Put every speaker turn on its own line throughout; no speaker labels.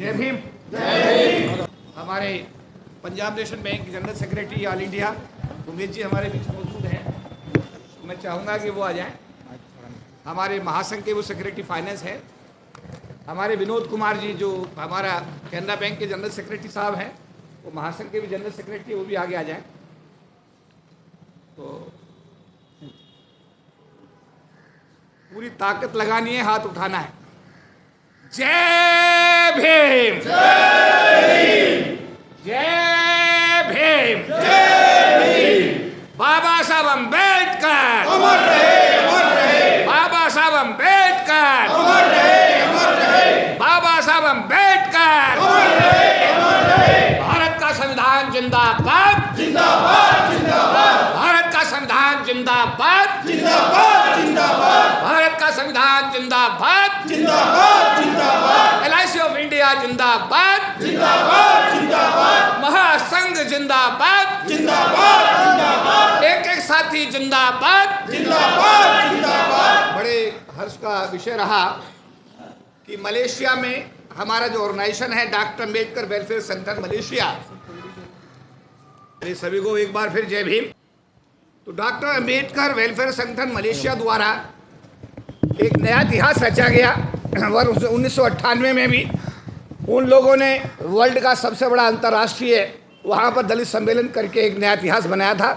जय भीम। जय भीम। हमारे Punjab National Bank के general secretary all India Umesh ji हमारे बीच मौजूद हैं। मैं चाहूँगा कि वो आ जाएं। हमारे महासंघ के वो सेक्रेटरी फाइनेंस हैं। हमारे विनोद कुमार जी जो हमारा कैनरा बैंक के जनरल सेक्रेटरी साहब हैं, वो महासंघ के भी जनरल सेक्रेटरी, वो भी आगे आ जाएं। तो पूरी ताकत लगानी है, हाथ उठाना है। जय भीम। जय भीम। जय भीम। जय भीम। बाबा साहब अम्बेडकर अमर रहे, अमर रहे। बाबा साहब अम्बेडकर अमर रहे, अमर रहे। बाबा साहब अम्बेडकर अमर रहे, अमर रहे। भारत का संविधान जिंदाबाद, जिंदाबाद, जिंदाबाद। भारत का संविधान जिंदाबाद, जिंदाबाद, जिंदाबाद। भारत का संविधान जिंदाबाद, जिंदाबाद, जिंदाबाद। LIC ऑफ इंडिया जिंदाबाद, जिंदाबाद, जिंदाबाद। महासंघ जिंदाबाद, जिंदाबाद, जिंदाबाद। एक एक साथी जिंदाबाद, जिंदाबाद, जिंदाबाद। बड़े हर्ष का विषय रहा कि मलेशिया में हमारा जो ऑर्गेनाइजेशन है डॉक्टर अम्बेडकर वेलफेयर संगठन मलेशिया, सभी को एक बार फिर जय भीम। तो डॉक्टर अम्बेडकर वेलफेयर संगठन मलेशिया द्वारा एक नया इतिहास रचा गया। वर्ष 1998 में भी उन लोगों ने वर्ल्ड का सबसे बड़ा अंतर्राष्ट्रीय वहाँ पर दलित सम्मेलन करके एक नया इतिहास बनाया था।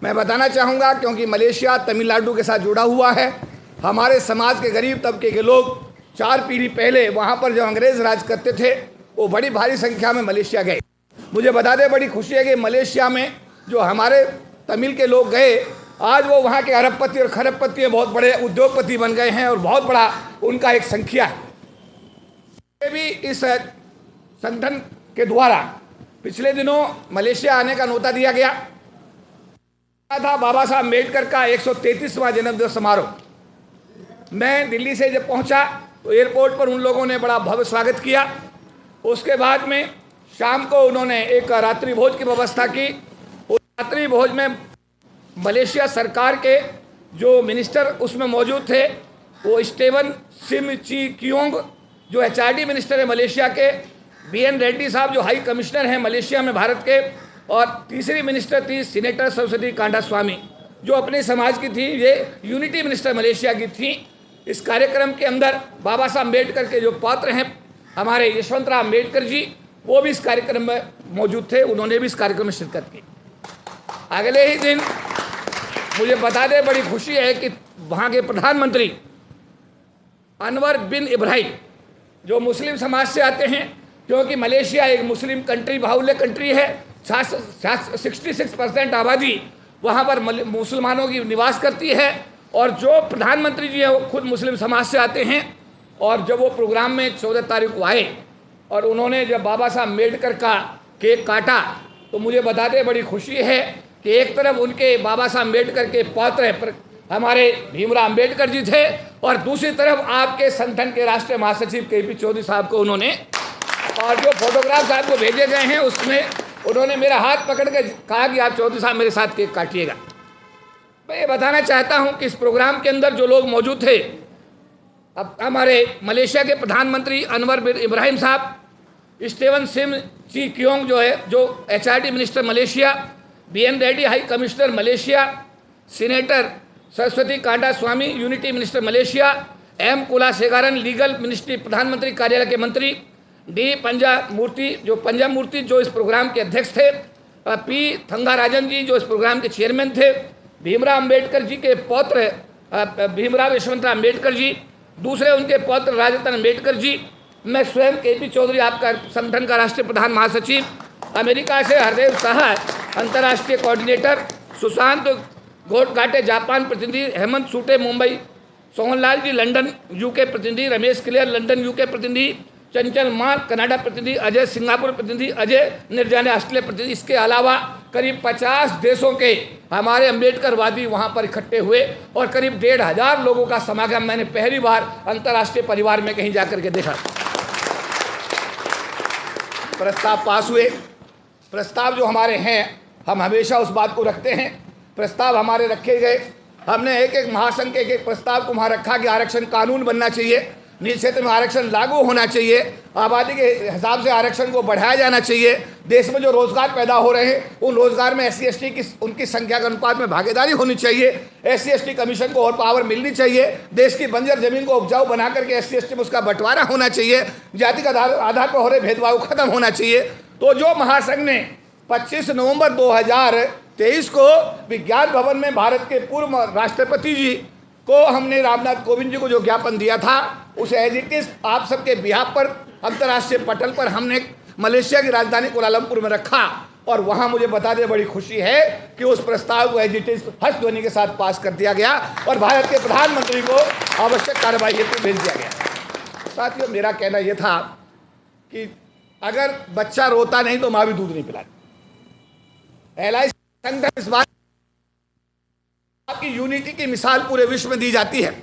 मैं बताना चाहूँगा क्योंकि मलेशिया तमिलनाडु के साथ जुड़ा हुआ है। हमारे समाज के गरीब तबके के लोग 4 पीढ़ी पहले वहाँ पर जो अंग्रेज़ राज करते थे वो बड़ी भारी संख्या में मलेशिया गए। मुझे बता दें, बड़ी खुशी है कि मलेशिया में जो हमारे तमिल के लोग गए, आज वो वहाँ के अरबपति और खरबपति बहुत बड़े उद्योगपति बन गए हैं और बहुत बड़ा उनका एक संख्या है। ये भी इस संगठन के द्वारा पिछले दिनों मलेशिया आने का न्योता दिया गया था। बाबा साहब अम्बेडकर का 133वां जन्मदिवस समारोह। मैं दिल्ली से जब पहुंचा तो एयरपोर्ट पर उन लोगों ने बड़ा भव्य स्वागत किया। उसके बाद में शाम को उन्होंने एक रात्रि भोज की व्यवस्था की। उस रात्रि भोज में मलेशिया सरकार के जो मिनिस्टर उसमें मौजूद थे, वो स्टीवन सिम ची क्योंग जो HRD मिनिस्टर है मलेशिया के, BN रेड्डी साहब जो हाई कमिश्नर हैं मलेशिया में भारत के, और तीसरी मिनिस्टर थी सीनेटर सरस्वती कांडा स्वामी जो अपने समाज की थी। ये यूनिटी मिनिस्टर मलेशिया की थी। इस कार्यक्रम के अंदर बाबा साहब अम्बेडकर के जो पात्र हैं हमारे यशवंतराव अम्बेडकर जी, वो भी इस कार्यक्रम में मौजूद थे। उन्होंने भी इस कार्यक्रम में शिरकत की। अगले ही दिन मुझे बता दें, बड़ी खुशी है कि वहाँ के प्रधानमंत्री अनवर बिन इब्राहिम जो मुस्लिम समाज से आते हैं, क्योंकि मलेशिया एक मुस्लिम कंट्री, बाहुल्य कंट्री है। 66% आबादी वहाँ पर मुसलमानों की निवास करती है। और जो प्रधानमंत्री जी हैं वो खुद मुस्लिम समाज से आते हैं। और जब वो प्रोग्राम में 14 तारीख को आए और उन्होंने जब बाबा साहब अम्बेडकर का केक काटा, तो मुझे बता दें, बड़ी खुशी है कि एक तरफ उनके बाबा साहब अम्बेडकर के पौत्र हमारे भीमराव अम्बेडकर जी थे और दूसरी तरफ आपके संगठन के राष्ट्रीय महासचिव KP चौधरी साहब को उन्होंने, और जो फोटोग्राफ साहब को भेजे गए हैं उसमें उन्होंने मेरा हाथ पकड़ के कहा कि आप चौधरी साहब मेरे साथ केक काटिएगा। मैं ये बताना चाहता हूँ कि इस प्रोग्राम के अंदर जो लोग मौजूद थे, अब हमारे मलेशिया के प्रधानमंत्री अनवर बिन इब्राहिम साहब, स्टीवन सिम ची क्योंग जो है जो HRD minister Malaysia, BN Reddy high commissioner Malaysia, senator Saraswati Kanda Swami unity minister Malaysia, M Kulasegaran legal ministry प्रधानमंत्री कार्यालय के मंत्री, D पंजामूर्ति जो इस प्रोग्राम के अध्यक्ष थे, P थंगाराजन जी जो इस प्रोग्राम के चेयरमैन थे, भीमराव अम्बेडकर जी के पौत्र भीमराव यशवंतराव अम्बेडकर जी, दूसरे उनके पौत्र राजरत्न अम्बेडकर जी, मैं स्वयं KP चौधरी आपका संगठन का राष्ट्रीय प्रधान महासचिव, अमेरिका से हरदेव सहाय अंतर्राष्ट्रीय कोऑर्डिनेटर, सुशांत घोटघाटे जापान प्रतिनिधि, हेमंत सूटे मुंबई, सोहनलाल जी लंदन UK प्रतिनिधि, रमेश क्लियर लंदन UK प्रतिनिधि, चंचल मार कनाडा प्रतिनिधि, अजय सिंगापुर प्रतिनिधि, अजय निर्जाने ऑस्ट्रेलिया प्रतिनिधि। इसके अलावा करीब 50 देशों के हमारे अम्बेडकरवादी वहाँ पर इकट्ठे हुए और करीब 1,500 लोगों का समागम मैंने पहली बार अंतर्राष्ट्रीय परिवार में कहीं जाकर के देखा। प्रस्ताव पास हुए। प्रस्ताव जो हमारे हैं, हम हमेशा उस बात को रखते हैं। प्रस्ताव हमारे रखे गए। हमने एक एक महासंघ के एक एक प्रस्ताव को वहाँ रखा कि आरक्षण कानून बनना चाहिए। निजी क्षेत्र में आरक्षण लागू होना चाहिए, आबादी के हिसाब से आरक्षण को बढ़ाया जाना चाहिए, देश में जो रोजगार पैदा हो रहे हैं उन रोजगार में SC ST की उनकी संख्या के अनुपात में भागीदारी होनी चाहिए, SC ST कमीशन को और पावर मिलनी चाहिए, देश की बंजर जमीन को उपजाऊ बना करके SC ST में उसका बंटवारा होना चाहिए, जाति का आधार पर हो रहे भेदभाव खत्म होना चाहिए। तो जो महासंघ ने 25 नवंबर 2023 को विज्ञान भवन में भारत के पूर्व राष्ट्रपति जी को हमने रामनाथ कोविंद जी को जो ज्ञापन दिया था, उसे एज इट इज आप सबके बिहाफ पर अंतर्राष्ट्रीय पटल पर हमने मलेशिया की राजधानी कुआलालंपुर में रखा और वहां मुझे बता दे बड़ी खुशी है कि उस प्रस्ताव को एज इट इज हर्ष ध्वनि के साथ पास कर दिया गया और भारत के प्रधानमंत्री को आवश्यक कार्रवाई हेतु भेज दिया गया। साथियों, मेरा कहना यह था कि अगर बच्चा रोता नहीं तो माँ भी दूध नहीं पिलाती। LIC संगठन इस बात आपकी यूनिटी की मिसाल पूरे विश्व में दी जाती है।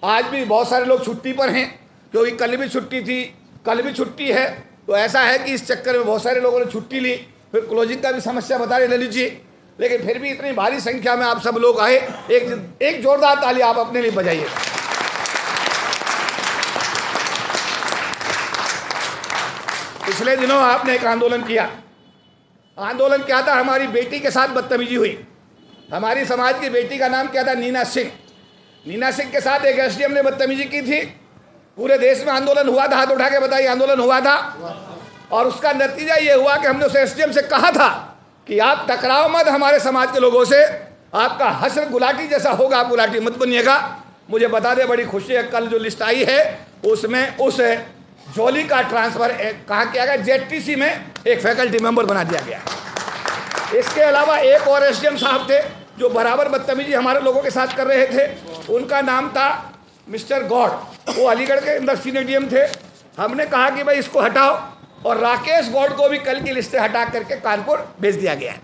आज भी बहुत सारे लोग छुट्टी पर हैं, क्योंकि कल भी छुट्टी थी, कल भी छुट्टी है। तो ऐसा है कि इस चक्कर में बहुत सारे लोगों ने छुट्टी ली, फिर क्लोजिंग का भी समस्या बता रहे ले लीजिए, लेकिन फिर भी इतनी भारी संख्या में आप सब लोग आए। एक जोरदार ताली आप अपने लिए बजाइए। पिछले दिनों आपने एक आंदोलन किया। आंदोलन क्या था? हमारी बेटी के साथ बदतमीजी हुई। हमारी समाज की बेटी का नाम क्या था? नीना सिंह। नीना सिंह के साथ एक SDM ने बदतमीजी की थी। पूरे देश में आंदोलन हुआ था, हाथ उठा के बताइए, आंदोलन हुआ था। और उसका नतीजा ये हुआ कि हमने उस SDM से कहा था कि आप टकराओ मत हमारे समाज के लोगों से, आपका हश्र गुलाटी जैसा होगा, आप गुलाटी मत बनिएगा। मुझे बता दे, बड़ी खुशी है, कल जो लिस्ट आई है उसमें उस जोली का ट्रांसफर कहाँ किया गया? ZTC में एक फैकल्टी मेंबर बना दिया गया। इसके अलावा एक और SDM साहब थे जो बराबर बदतमीजी हमारे लोगों के साथ कर रहे थे। उनका नाम था मिस्टर गौड़। वो अलीगढ़ के अंदर सीनियर DM थे। हमने कहा कि भाई इसको हटाओ, और राकेश गौड़ को भी कल की लिस्ट से हटा करके कानपुर भेज दिया गया है।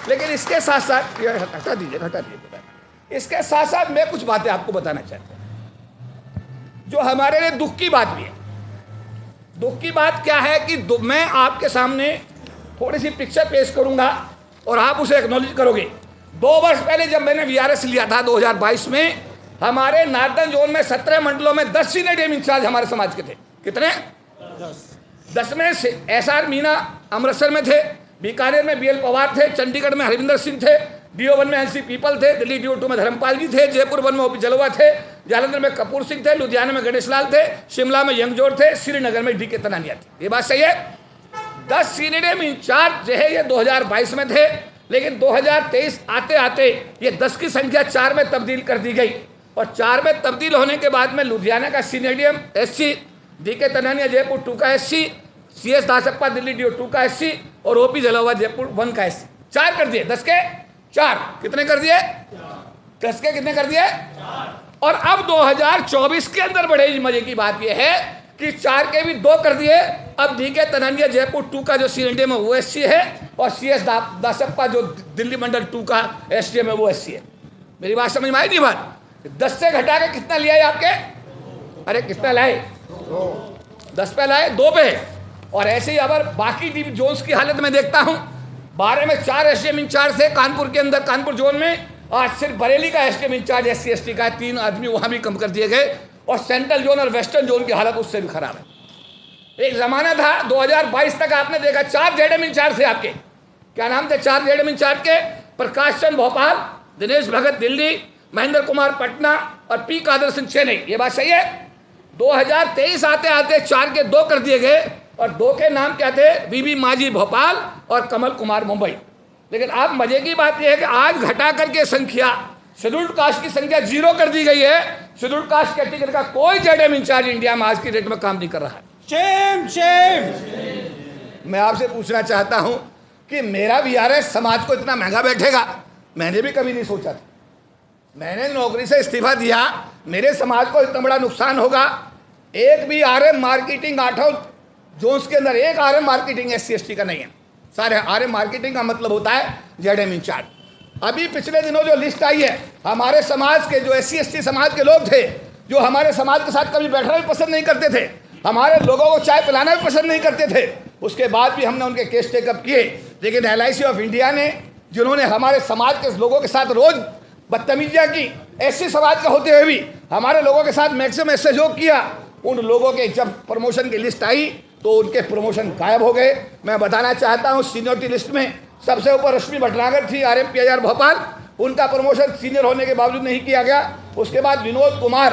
लेकिन इसके साथ साथ हटा दीजिए। इसके साथ साथ मैं कुछ बातें आपको बताना चाहता हूँ जो हमारे लिए दुख की बात भी है। दुख की बात क्या है कि मैं आपके सामने थोड़ी सी पिक्चर पेश करूंगा और आप उसे एक्नॉलेज करोगे। 2 वर्ष पहले जब मैंने VRS लिया था 2022 में, हमारे नार्दर्न जोन में 17 मंडलों में 10 सीनियर DM इंचार्ज हमारे समाज के थे। कितने? 10 में से SR मीना अमृतसर में थे, बीकानेर में BL पवार थे, चंडीगढ़ में हरविंदर सिंह थे, DO1 में NC पीपल थे, दिल्ली DO2 में धर्मपाल जी थे, जयपुर 1 में OP जलवा थे, जालंधर में कपूर सिंह थे, लुधियाना में गणेश लाल थे, शिमला में यंगजोर थे, श्रीनगर में DK तनानिया थे। ये बात सही है? 10 सीनियर DM इंचार्ज जो है ये 2022 में थे, लेकिन 2023 आते आते ये 10 की संख्या 4 में तब्दील कर दी गई। और 4 में तब्दील होने के बाद में लुधियाना का senior DM SC, DK Tanania Jaipur 2 का SC, CS Dasappa Delhi DO2 का SC और OP जलवा जयपुर 1 का SC। 4 कर दिए, 10 के 4। कितने कर दिए? 10 के कितने कर दिए? और अब 2024 के अंदर बड़े मजे की बात यह है कि 4 के भी 2 कर दिए। अब DK तनानिया जयपुर 2 का जो सीनियर DM है वो SC है, और CS दासप्पा जो दिल्ली मंडल 2 का SDM है वो SC है। मेरी बात समझ में आई? नहीं बात? 10 से घटा के कितना लिया है आपके? अरे कितना लाए? 10 पे लाए, 2 पे। और ऐसे ही अगर बाकी DB जोन्स की हालत में देखता हूं, 12 में 4 SDM इंचार्ज थे कानपुर के अंदर, कानपुर जोन में। आज सिर्फ बरेली का SDM इंचार्ज SC ST का 3 आदमी वहां भी कम कर दिए गए, और सेंट्रल जोन और वेस्टर्न जोन की हालत उससे भी खराब है। एक जमाना था 2022 तक आपने देखा 4 ZM इंचार्ज थे आपके। क्या नाम थे 4 ZM इंचार्ज के? प्रकाश चंद भोपाल, दिनेश भगत दिल्ली, महेंद्र कुमार पटना और P कादर सिंह चेन्नई। ये बात सही है? 2023 आते आते 4 के 2 कर दिए गए, और 2 के नाम क्या थे? BB माझी भोपाल और कमल कुमार मुंबई। लेकिन अब मजे की बात यह है कि आज घटा करके संख्या शेड्यूल्ड कास्ट की संख्या 0 कर दी गई है। शेड्यूल्ड कास्ट कैटेगरी का कोई ZM इंचार्ज इंडिया में आज की डेट में काम नहीं कर रहा है। Shem Shem. मैं आपसे पूछना चाहता हूं कि मेरा VRS समाज को इतना महंगा बैठेगा, मैंने भी कभी नहीं सोचा था। मैंने नौकरी से इस्तीफा दिया, मेरे समाज को इतना बड़ा नुकसान होगा। एक भी RM मार्केटिंग 8 जोन्स के अंदर एक RM मार्केटिंग SC ST का नहीं है। सारे RM मार्केटिंग का मतलब होता है ZM इंचार्ज। अभी पिछले दिनों जो लिस्ट आई है, हमारे समाज के जो SC ST समाज के लोग थे, जो हमारे समाज के साथ कभी बैठना भी पसंद नहीं करते थे, हमारे लोगों को चाय पिलाना भी पसंद नहीं करते थे, उसके बाद भी हमने उनके केस टेकअप किए। लेकिन LIC ऑफ इंडिया ने, जिन्होंने हमारे समाज के लोगों के साथ रोज बदतमीजियाँ की, SC समाज का होते हुए भी हमारे लोगों के साथ मैक्सिमम सहयोग किया। उन लोगों के जब प्रमोशन की लिस्ट आई तो उनके प्रमोशन गायब हो गए। मैं बताना चाहता हूँ सीनियरिटी लिस्ट में सबसे ऊपर रश्मि भटनागर थी, RMPIR भोपाल, उनका प्रमोशन सीनियर होने के बावजूद नहीं किया गया। उसके बाद विनोद कुमार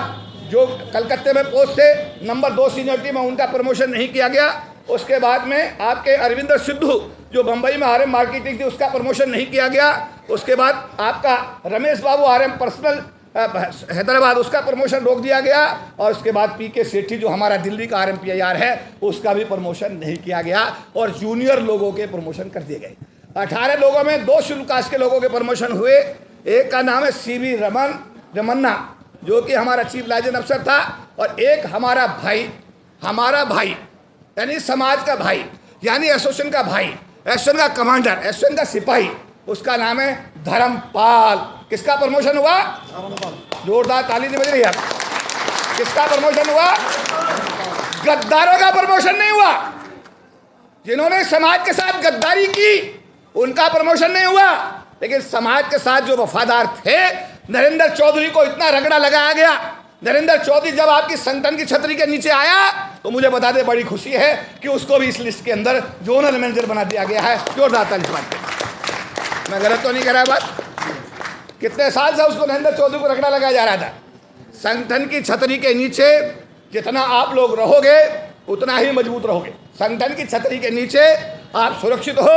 जो कलकत्ते में पोस्ट थे, नंबर 2 सीनियरिटी में, उनका प्रमोशन नहीं किया गया। उसके बाद में आपके अरविंदर सिद्धू जो बम्बई में RM मार्केटिंग थी, उसका प्रमोशन नहीं किया गया। उसके बाद आपका रमेश बाबू RM पर्सनल हैदराबाद, उसका प्रमोशन रोक दिया गया। और उसके बाद PK सेठी जो हमारा दिल्ली का RMPIR है, उसका भी प्रमोशन नहीं किया गया और जूनियर लोगों के प्रमोशन कर दिए गए। 18 लोगों में 2 शेड्यूल कास्ट के लोगों के प्रमोशन हुए। एक का नाम है CV रमन्ना जो कि हमारा चीफ लाइजन अफसर था, और एक हमारा भाई यानी समाज का भाई, यानी एसोसिएशन का भाई, एसोसिएशन का कमांडर, एसोसिएशन का सिपाही, उसका नाम है धर्मपाल। किसका प्रमोशन हुआ? जोरदार ताली नहीं बज रही है। किसका प्रमोशन हुआ? गद्दारों का प्रमोशन नहीं हुआ। जिन्होंने समाज के साथ गद्दारी की उनका प्रमोशन नहीं हुआ, लेकिन समाज के साथ जो वफादार थे, नरेंद्र चौधरी को इतना रगड़ा लगाया गया। नरेंद्र चौधरी जब आपकी संगठन की छतरी के नीचे आया तो मुझे बता दे बड़ी खुशी है कि उसको भी इस लिस्ट के अंदर जोनल मैनेजर बना दिया गया है। जोरदार ताली से बात करें। मैं गलत तो नहीं कर रहा बात? कितने साल से उसको नरेंद्र चौधरी को रगड़ा लगाया जा रहा था। संगठन की छतरी के नीचे जितना आप लोग रहोगे उतना ही मजबूत रहोगे। संगठन की छतरी के नीचे आप सुरक्षित हो,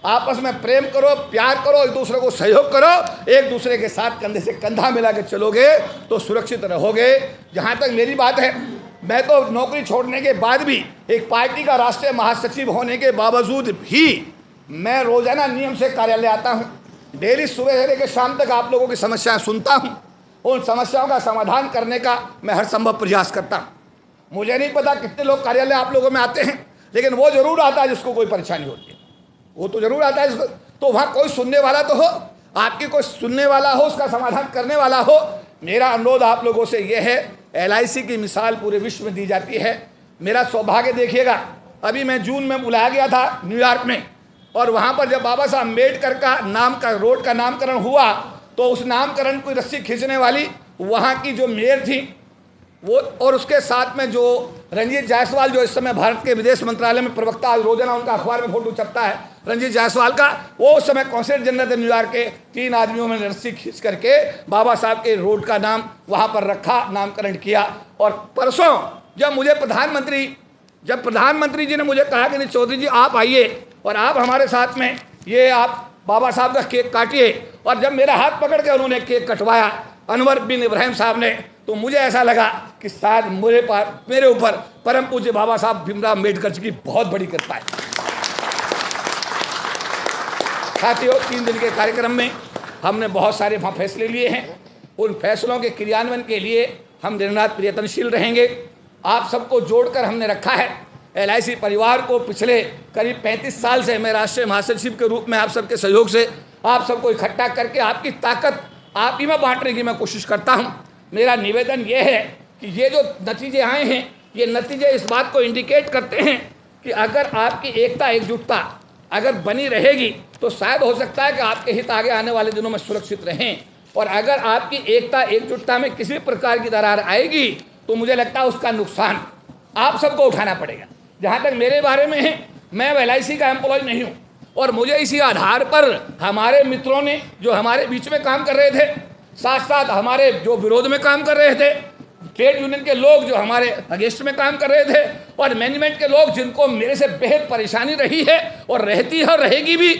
आपस में प्रेम करो, प्यार करो, एक दूसरे को सहयोग करो, एक दूसरे के साथ कंधे से कंधा मिला के चलोगे तो सुरक्षित रहोगे। जहाँ तक मेरी बात है, मैं तो नौकरी छोड़ने के बाद भी, एक पार्टी का राष्ट्रीय महासचिव होने के बावजूद भी, मैं रोजाना नियम से कार्यालय आता हूँ। डेली सुबह से लेकर शाम तक आप लोगों की समस्याएं सुनता हूँ। उन समस्याओं का समाधान करने का मैं हर संभव प्रयास करता हूँ। मुझे नहीं पता कितने लोग कार्यालय आप लोगों में आते हैं, लेकिन वो जरूर आता है जिसको कोई परेशानी होती है, वो तो जरूर आता है जिसको, तो वहाँ कोई सुनने वाला तो हो, आपकी कोई सुनने वाला हो, उसका समाधान करने वाला हो। मेरा अनुरोध आप लोगों से ये है, LIC की मिसाल पूरे विश्व में दी जाती है। मेरा सौभाग्य देखिएगा, अभी मैं जून में बुलाया गया था न्यूयॉर्क में, और वहाँ पर जब बाबा साहब अम्बेडकर का नाम का रोड का नामकरण हुआ तो उस नामकरण को रस्सी खींचने वाली वहाँ की जो मेयर थी वो, और उसके साथ में जो रंजीत जायसवाल जो इस समय भारत के विदेश मंत्रालय में प्रवक्ता, रोजाना उनका अखबार में फोटो छपता है रंजीत जायसवाल का, वो उस समय कौंसिल जनरल थे न्यूयॉर्क के। 3 आदमियों में रस्सी खींच करके बाबा साहब के रोड का नाम वहाँ पर रखा, नामकरण किया। और परसों जब मुझे प्रधानमंत्री जी ने मुझे कहा कि नहीं चौधरी जी आप आइए और आप हमारे साथ में ये आप बाबा साहब का केक काटिए, और जब मेरा हाथ पकड़ के उन्होंने केक कटवाया अनवर बिन इब्राहिम साहब ने, तो मुझे ऐसा लगा कि शायद मेरे ऊपर परम पूज्य बाबा साहब भीमराव अम्बेडकर जी की बहुत बड़ी कृपा है। साथियों, 3 दिन के कार्यक्रम में हमने बहुत सारे फैसले लिए हैं। उन फैसलों के क्रियान्वयन के लिए हम दिन रात प्रयत्नशील रहेंगे। आप सबको जोड़कर हमने रखा है। LIC परिवार को पिछले करीब 35 साल से मैं राष्ट्रीय महासचिव के रूप में आप सबके सहयोग से आप सबको इकट्ठा करके आपकी ताकत आप ही में बांटने की मैं कोशिश करता हूं। मेरा निवेदन ये है कि ये जो नतीजे आए हैं, ये नतीजे इस बात को इंडिकेट करते हैं कि अगर आपकी एकता एकजुटता अगर बनी रहेगी तो शायद हो सकता है कि आपके हित आगे आने वाले दिनों में सुरक्षित रहें। और अगर आपकी एकता एकजुटता में किसी प्रकार की दरार आएगी तो मुझे लगता है उसका नुकसान आप सबको उठाना पड़ेगा। जहाँ तक मेरे बारे में है, मैं LIC का एम्प्लॉय नहीं हूँ, और मुझे इसी आधार पर हमारे मित्रों ने जो हमारे बीच में काम कर रहे थे, साथ साथ हमारे जो विरोध में काम कर रहे थे, ट्रेड यूनियन के लोग जो हमारे अगेंस्ट में काम कर रहे थे, और मैनेजमेंट के लोग जिनको मेरे से बेहद परेशानी रही है और रहती है और रहेगी भी,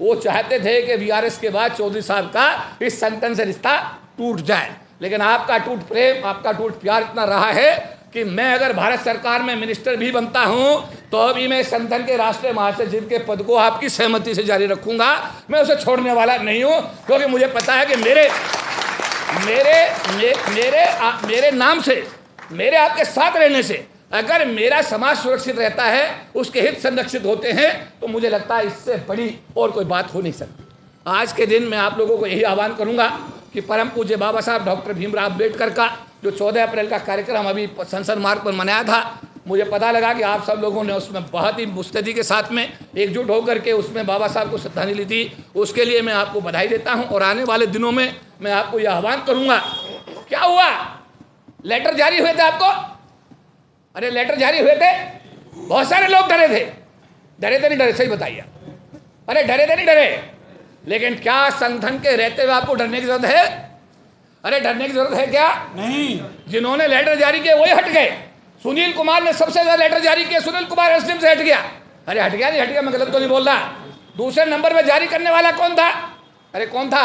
वो चाहते थे कि VRS के बाद चौधरी साहब का इस संगठन से रिश्ता टूट जाए। लेकिन आपका टूट प्रेम, आपका टूट प्यार इतना रहा है कि मैं अगर भारत सरकार में मिनिस्टर भी बनता हूं तो अभी मैं संगठन के राष्ट्रीय महासचिव के पद को आपकी सहमति से जारी रखूंगा। मैं उसे छोड़ने वाला नहीं हूं, क्योंकि मुझे पता है कि मेरे नाम से, मेरे आपके साथ रहने से अगर मेरा समाज सुरक्षित रहता है, उसके हित संरक्षित होते हैं, तो मुझे लगता है इससे बड़ी और कोई बात हो नहीं सकती। आज के दिन मैं आप लोगों को यही आह्वान करूंगा कि परम पूज्य बाबा साहब डॉक्टर भीमराव अम्बेडकर का जो 14 अप्रैल का कार्यक्रम अभी संसद मार्ग पर मनाया था, मुझे पता लगा कि आप सब लोगों ने उसमें बहुत ही मुस्तैदी के साथ में एकजुट होकर के उसमें बाबा साहब को श्रद्धांजलि दी। उसके लिए मैं आपको बधाई देता हूं। और आने वाले दिनों में मैं आपको यह आह्वान करूंगा, क्या हुआ लेटर जारी हुए थे आपको? अरे लेटर जारी हुए थे, बहुत सारे लोग डरे थे। डरे थे नहीं डरे? सही बताइए। अरे डरे थे नहीं डरे? लेकिन क्या संगठन के रहते हुए आपको डरने की जरूरत है? अरे डरने की जरूरत है क्या? नहीं। जिन्होंने लेटर जारी किए वही हट गए। सुनील कुमार ने सबसे ज्यादा लेटर जारी किया, सुनील कुमार एसडीएम से हट गया। अरे हट गया नहीं हट गया, मैं गलत तो नहीं बोल रहा। दूसरे नंबर पे जारी करने वाला कौन था? अरे कौन था?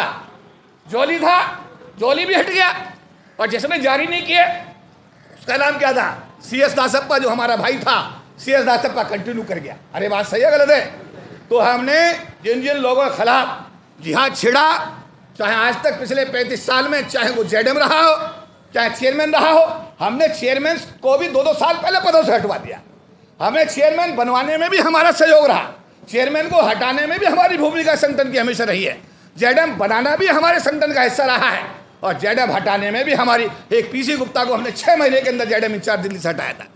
जोली था। जोली भी हट गया। और जिसने जारी नहीं किए उसका नाम क्या था? CS दासप्पा, जो हमारा भाई था। CS दासप्पा कंटिन्यू कर गया। अरे बात सही है गलत है? तो हमने जिन जिन लोगों के खिलाफ जिहाद छिड़ा, चाहे आज तक पिछले 35 साल में, चाहे वो जेडएम रहा हो, चाहे चेयरमैन रहा हो, हमने चेयरमैन को भी 2-2 साल पहले पदों से हटवा दिया। हमें चेयरमैन बनवाने में भी हमारा सहयोग रहा, चेयरमैन को हटाने में भी हमारी भूमिका संगठन की हमेशा रही है। जेडएम बनाना भी हमारे संगठन का हिस्सा रहा है, और जेडएम हटाने में भी हमारी, एक PC गुप्ता को हमने 6 महीने के अंदर जेडएम इंचार्ज दिल्ली से हटाया था।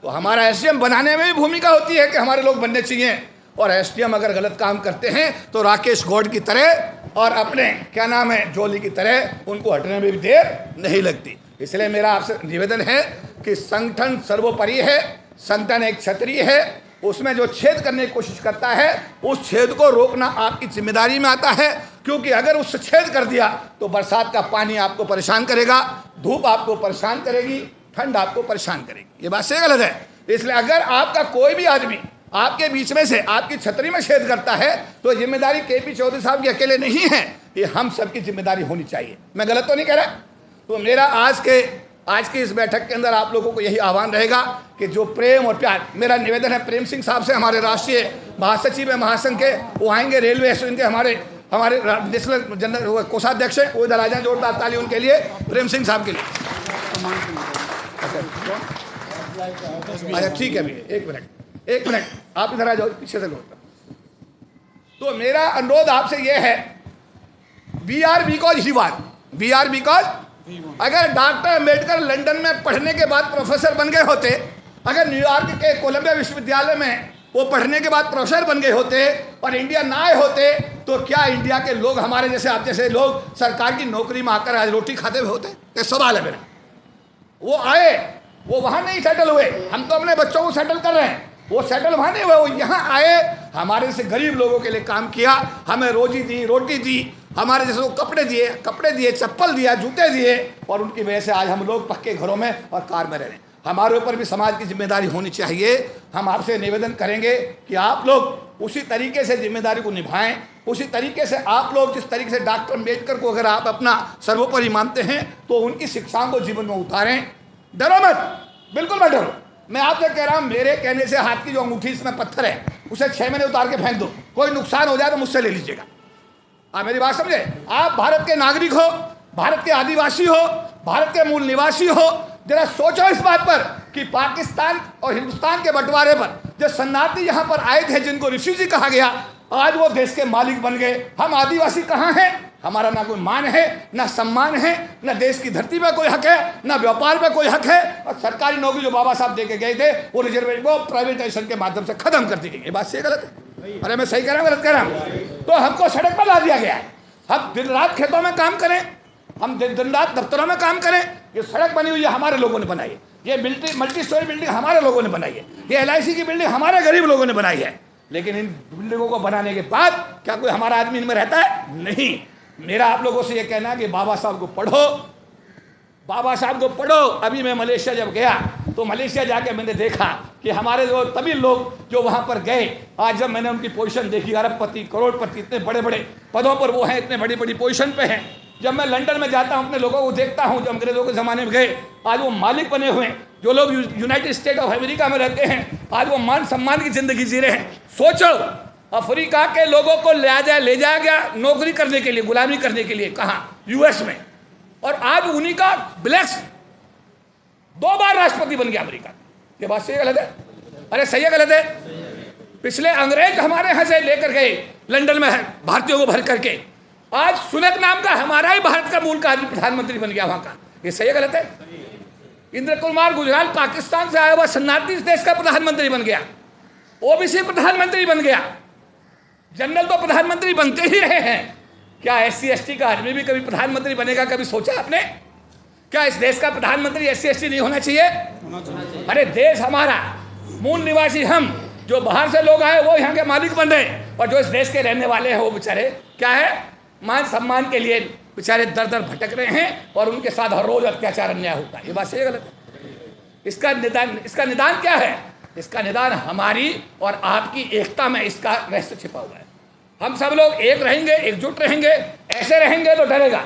तो हमारा SDM बनाने में भी भूमिका होती है कि हमारे लोग बनने चाहिए। और SDM अगर गलत काम करते हैं तो राकेश गौड़ की तरह और अपने क्या नाम है जोली की तरह उनको हटने में भी देर नहीं लगती। इसलिए मेरा आपसे निवेदन है कि संगठन सर्वोपरि है, संगठन एक क्षत्रिय है, उसमें जो छेद करने की कोशिश करता है उस छेद को रोकना आपकी जिम्मेदारी में आता है। क्योंकि अगर उससे छेद कर दिया तो बरसात का पानी आपको परेशान करेगा, धूप आपको परेशान करेगी, ठंड आपको परेशान करेगी। ये बात सही गलत है? इसलिए अगर आपका कोई भी आदमी आपके बीच में से आपकी छतरी में छेद करता है तो जिम्मेदारी KP चौधरी साहब की अकेले नहीं है, ये हम सबकी जिम्मेदारी होनी चाहिए। मैं गलत तो नहीं कह रहा? तो मेरा आज की इस बैठक के अंदर आप लोगों को यही आह्वान रहेगा कि जो प्रेम और प्यार, मेरा निवेदन है प्रेम सिंह साहब से, हमारे राष्ट्रीय महासचिव है महासंघ के, वो आएंगे रेलवे एसोसिएशन के, हमारे नेशनल जनरल कोषाध्यक्ष है, वो इधर आ जाए, जोरदार ताली उनके लिए, प्रेम सिंह साहब के लिए। अच्छा ठीक है भैया, एक मिनट आप इधर आ जाओ, पीछे से लोग। तो मेरा अनुरोध आपसे यह है, वी आर बिकॉज अगर डॉक्टर अंबेडकर लंदन में पढ़ने के बाद प्रोफेसर बन गए होते, अगर न्यूयॉर्क के कोलंबिया विश्वविद्यालय में वो पढ़ने के बाद प्रोफेसर बन गए होते और इंडिया ना आए होते, तो क्या इंडिया के लोग, हमारे जैसे आप जैसे लोग सरकार की नौकरी में आकर आज रोटी खाते हुए होते? ये सवाल है मेरा। वो आए, वो वहाँ नहीं सेटल हुए, हम तो अपने बच्चों को सेटल कर रहे हैं, वो सेटल वहाँ नहीं हुए, वो यहाँ आए, हमारे जैसे गरीब लोगों के लिए काम किया, हमें रोजी दी, रोटी दी, हमारे जैसे वो कपड़े दिए, चप्पल दिया, जूते दिए, और उनकी वजह से आज हम लोग पक्के घरों में और कार में रह रहे हैं। हमारे ऊपर भी समाज की जिम्मेदारी होनी चाहिए। हम आपसे निवेदन करेंगे कि आप लोग उसी तरीके से जिम्मेदारी को निभाएं, उसी तरीके से आप लोग जिस तरीके से डॉक्टर अम्बेडकर को अगर आप अपना सर्वोपरि मानते हैं तो उनकी शिक्षाओं को जीवन में उतारें। डरो मत, बिल्कुल मत डरो। मैं आपसे कह रहा हूँ, मेरे कहने से हाथ की जो अंगूठी इसमें पत्थर है उसे 6 महीने उतार के फेंक दो, कोई नुकसान हो जाए तो मुझसे ले लीजिएगा। आप मेरी बात समझे? आप भारत के नागरिक हो, भारत के आदिवासी हो, भारत के मूल निवासी हो, जरा सोचो इस बात पर कि पाकिस्तान और हिंदुस्तान के बंटवारे पर जो शरणार्थी यहाँ पर आए थे, जिनको रिफ्यूजी कहा गया, आज वो देश के मालिक बन गए। हम आदिवासी कहाँ हैं? हमारा ना कोई मान है, ना सम्मान है, ना देश की धरती में कोई हक है, ना व्यापार में कोई हक है। और सरकारी नौकरी जो बाबा साहब देके गए थे वो रिजर्वेशन को प्राइवेटाइजेशन के माध्यम से खत्म कर दी गई। ये बात सही गलत है? अरे मैं सही कह रहा हूँ गलत कह रहा हूँ? तो हमको सड़क पर ला दिया गया है। हम दिन रात खेतों में काम करें, हम दिन रात दफ्तरों में काम करें। ये सड़क बनी हुई है हमारे लोगों ने बनाई है, ये मल्टी स्टोरी बिल्डिंग हमारे लोगों ने बनाई है, ये LIC की बिल्डिंग हमारे गरीब लोगों ने बनाई है। लेकिन इन बिल्डिंगों को बनाने के बाद क्या कोई हमारा आदमी इनमें रहता है? नहीं। मेरा आप लोगों से ये कहना है कि बाबा साहब को पढ़ो, बाबा साहब को पढ़ो। अभी मैं मलेशिया जब गया तो मलेशिया जाके मैंने देखा कि हमारे जो तमिल लोग जो वहाँ पर गए, आज जब मैंने उनकी पोजीशन देखी, अरबपति, करोड़पति, इतने बड़े बड़े पदों पर वो हैं, इतने बड़ी बड़ी पोजीशन पे हैं। जब मैं लंदन में जाता हूँ, अपने लोगों को देखता हूँ जो अंग्रेजों के ज़माने में गए, आज वो मालिक बने हुए हैं। जो लोग यूनाइटेड स्टेट ऑफ अमेरिका में रहते हैं, आज वो मान सम्मान की ज़िंदगी जी रहे हैं। सोचो, अफ्रीका के लोगों को ले जाया गया नौकरी करने के लिए, गुलामी करने के लिए, कहाँ? US में। और आज उन्हीं का ब्लैक्स 2 बार राष्ट्रपति बन गया अमेरिका। ये बात सही गलत है? अरे सही है गलत है? पिछले अंग्रेज हमारे यहाँ से लेकर गए लंदन में भारतीयों को भर करके, आज सुनक नाम का हमारा ही भारत का मूल का आदमी प्रधानमंत्री बन गया वहाँ का। ये सही है गलत है? इंद्र कुमार गुजराल पाकिस्तान से आया हुआ शरणार्थी इस देश का प्रधानमंत्री बन गया, OBC प्रधानमंत्री बन गया। जनरल तो प्रधानमंत्री बनते ही रहे हैं, क्या SC ST का आदमी भी कभी प्रधानमंत्री बनेगा? कभी सोचा आपने? क्या इस देश का प्रधानमंत्री SC/ST नहीं होना चाहिए? अरे देश हमारा, मूल निवासी हम, जो बाहर से लोग आए वो यहाँ के मालिक बन रहे, और जो इस देश के रहने वाले हैं वो बेचारे क्या है, मान सम्मान के लिए बेचारे दर दर भटक रहे हैं, और उनके साथ हर रोज अत्याचार अन्याय होता है। ये बात सही है गलत है? इसका निदान क्या है? इसका निदान हमारी और आपकी एकता में इसका रहस्य छिपा हुआ है। हम सब लोग एक रहेंगे, एकजुट रहेंगे, ऐसे रहेंगे तो डरेगा।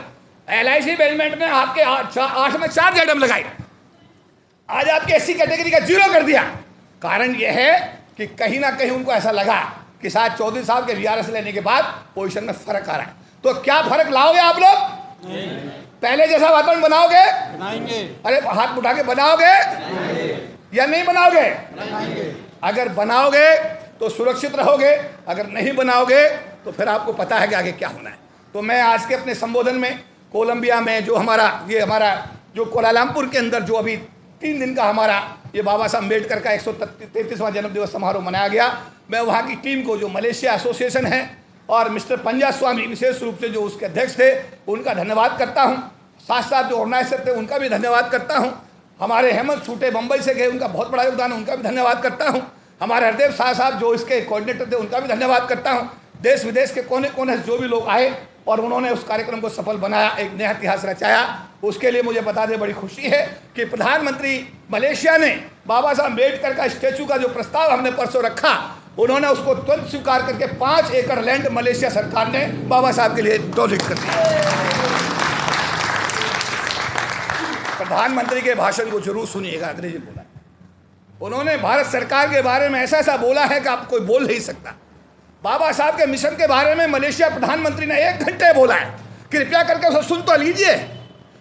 LIC मैनेजमेंट ने आपके 8 में 4 जेडम लगाई, आज आपके SC कैटेगरी का 0 कर दिया। कारण यह है कि कहीं ना कहीं उनको ऐसा लगा कि शायद चौधरी साहब के VRS लेने के बाद पोजीशन में फर्क आ रहा है। तो क्या फर्क लाओगे आप लोग? पहले जैसा वातावरण बनाओगे? अरे हाथ उठा के बनाओगे या नहीं बनाओगे? अगर बनाओगे तो सुरक्षित रहोगे, अगर नहीं बनाओगे तो फिर आपको पता है कि आगे क्या होना है। तो मैं आज के अपने संबोधन में कोलंबिया में जो हमारा जो कोलालमपुर के अंदर जो अभी 3 दिन का हमारा ये बाबा साहब अम्बेडकर का 133वां जन्म दिवस समारोह मनाया गया, मैं वहाँ की टीम को, जो मलेशिया एसोसिएशन है और मिस्टर पंजा स्वामी विशेष रूप से जो उसके अध्यक्ष थे, उनका धन्यवाद करता हूँ। साथ साथ जो ऑर्गेनाइजर थे उनका भी धन्यवाद करता हूँ। हमारे हेमंत सूटे मुंबई से गए, उनका बहुत बड़ा योगदान है, उनका भी धन्यवाद करता हूँ। हमारे हरदेव शाह साहब जो इसके कोऑर्डिनेटर थे, उनका भी धन्यवाद करता हूँ। देश विदेश के कोने कोने से जो भी लोग आए और उन्होंने उस कार्यक्रम को सफल बनाया, एक नया इतिहास रचाया, उसके लिए मुझे बता दें बड़ी खुशी है कि प्रधानमंत्री मलेशिया ने बाबा साहब अम्बेडकर का स्टैचू का जो प्रस्ताव हमने परसों रखा, उन्होंने उसको तुरंत स्वीकार करके 5 एकड़ लैंड मलेशिया सरकार ने बाबा साहब के लिए डोनेट कर दिया। प्रधानमंत्री के भाषण को जरूर सुनिएगा। अंग्रेजी बोला, उन्होंने भारत सरकार के बारे में ऐसा बोला है कि आप कोई बोल नहीं सकता। बाबा साहब के मिशन के बारे में मलेशिया प्रधानमंत्री ने 1 घंटे बोला है, कृपया करके उसे सुन तो लीजिए।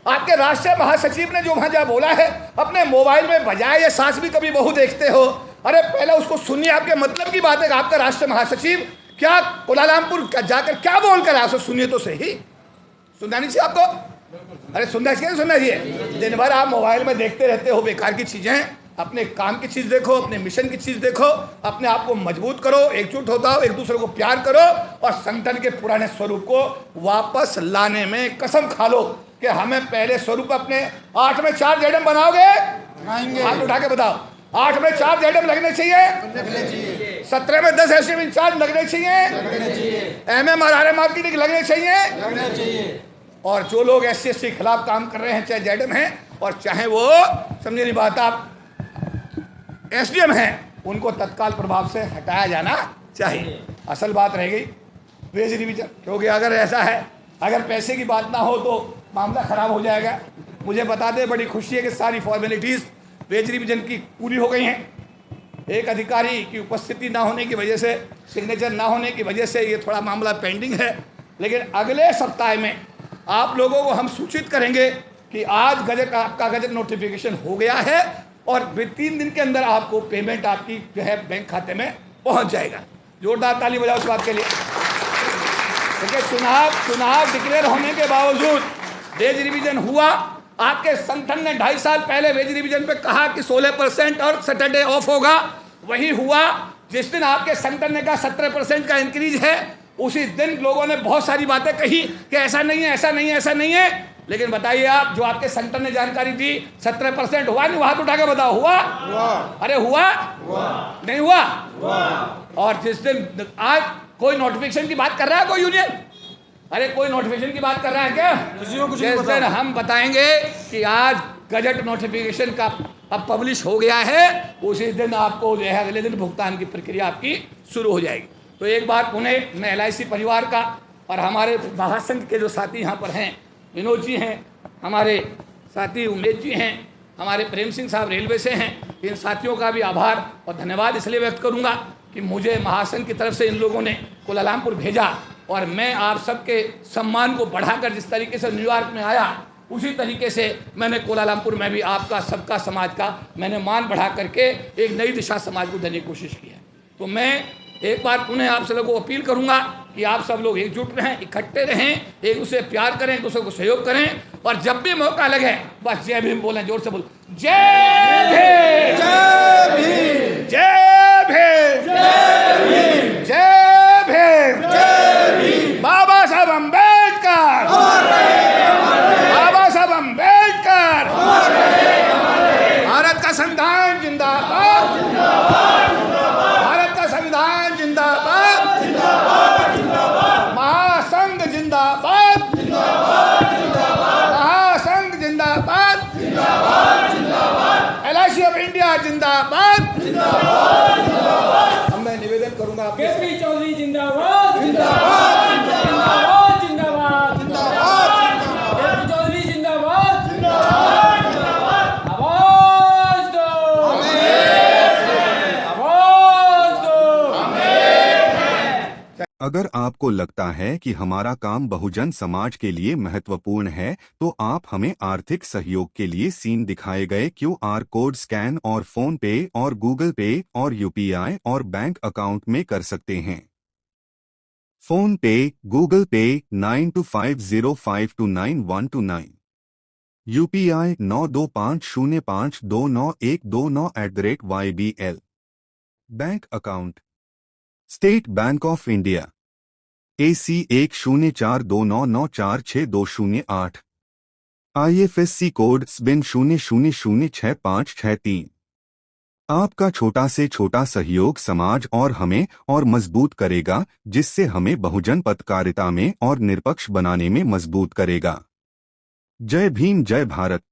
आपके राष्ट्रीय महासचिव ने जो वहां जहाँ बोला है, अपने मोबाइल में बजाय ये सास भी कभी बहू देखते हो, अरे पहले उसको सुनिए। आपके मतलब की बात है कि आपका राष्ट्रीय महासचिव क्या कोलालमपुर जाकर क्या बोल कर आया, सुनिए तो सही। सुनना नहीं चाहिए आपको? अरे सुनना चाहिए, सुनना चाहिए। दिन भर आप मोबाइल में देखते रहते हो बेकार की चीजें। अपने काम की चीज देखो, अपने मिशन की चीज देखो, अपने आप को मजबूत करो, एकजुट होता हो, एक दूसरे को प्यार करो और संगठन के पुराने स्वरूप को वापस लाने में कसम खा लो कि हमें पहले स्वरूप अपने 8 में 4 जेडम बनाओगे? हाथ उठा के बताओ। 8 में 4 जेडम लगने चाहिए, 17 में 10 SC इंचार्ज लगने चाहिए, MM और RM मार्केटिंग लगने चाहिए। और जो लोग SC/ST के खिलाफ काम कर रहे हैं, चाहे जेडम हैं और चाहे वो समझे नहीं बात आप SDM हैं, उनको तत्काल प्रभाव से हटाया जाना चाहिए। असल बात रह गई वेज रिवीजन, क्योंकि अगर ऐसा है, अगर पैसे की बात ना हो तो मामला खराब हो जाएगा। मुझे बता दें, बड़ी खुशी है कि सारी फॉर्मेलिटीज़ वेज रिवीजन की पूरी हो गई हैं। एक अधिकारी की उपस्थिति ना होने की वजह से, सिग्नेचर ना होने की वजह से ये थोड़ा मामला पेंडिंग है, लेकिन अगले सप्ताह में आप लोगों को हम सूचित करेंगे कि आज गजट, आपका गजट नोटिफिकेशन हो गया है और 3 दिन के अंदर आपको पेमेंट आपकी जो है बैंक खाते में पहुंच जाएगा। जोरदार ताली बजाओ उस बात के लिए। देखिए, चुनाव डिक्लेयर होने के बावजूद वेज रिवीजन हुआ। आपके संगठन ने 2.5 साल पहले वेज रिवीजन पे कहा कि 16% और सैटरडे ऑफ होगा, वही हुआ। जिस दिन आपके संगठन ने कहा 17% का इंक्रीज है, उसी दिन लोगों ने बहुत सारी बातें कही कि ऐसा नहीं है, ऐसा नहीं है, ऐसा नहीं है। लेकिन बताइए आप, जो आपके संगठन ने जानकारी दी, 17% हुआ नहीं? हाथ उठा के बताओ, हुआ? अरे हुआ? नहीं हुआ? और जिस दिन आज कोई नोटिफिकेशन की बात कर रहा है कोई यूनियन? अरे कोई नोटिफिकेशन की बात कर रहा है क्या? जिस दिन हम बताएंगे कि आज गजट नोटिफिकेशन का अब पब्लिश हो गया है, उसी दिन आपको जो है अगले दिन भुगतान की प्रक्रिया आपकी शुरू हो जाएगी। तो एक बार पुनः मैं LIC परिवार का और हमारे महासंघ के जो साथी यहाँ पर हैं, विनोद जी हैं, हमारे साथी उमेश जी हैं, हमारे प्रेम सिंह साहब रेलवे से हैं, इन साथियों का भी आभार और धन्यवाद इसलिए व्यक्त करूंगा कि मुझे महासंघ की तरफ से इन लोगों ने कोलालमपुर भेजा और मैं आप सबके सम्मान को बढ़ाकर जिस तरीके से न्यूयॉर्क में आया, उसी तरीके से मैंने कोलालमपुर में भी आपका, सबका, समाज का मैंने मान बढ़ा करके एक नई दिशा समाज को देने की कोशिश की है। तो मैं एक बार पुनः आप सब लोगों को अपील करूंगा कि आप सब लोग एकजुट रहें, इकट्ठे रहें, एक दूसरे प्यार करें, एक दूसरे को सहयोग करें और जब भी मौका लगे बस जय भीम बोलें, जोर से बोल, जय भीम, जय भीम, जय भीम, जय भीम, जय भीम, जय भीम। बाबा साहब अम्बेडकर, बाबा साहब अम्बेडकर।
अगर आपको लगता है कि हमारा काम बहुजन समाज के लिए महत्वपूर्ण है, तो आप हमें आर्थिक सहयोग के लिए सीन दिखाए गए क्यूआर कोड स्कैन और फोन पे और गूगल पे और यूपीआई और बैंक अकाउंट में कर सकते हैं। फोन पे, गूगल पे 9250529129, UPI 9250529129@YBL। Bank account state bank of India AC 104299462008, IFSC code SBIN 00065563। आपका छोटा से छोटा सहयोग समाज और हमें और मजबूत करेगा, जिससे हमें बहुजन पत्रकारिता में और निष्पक्ष बनाने में मजबूत करेगा। जय भीम, जय भारत।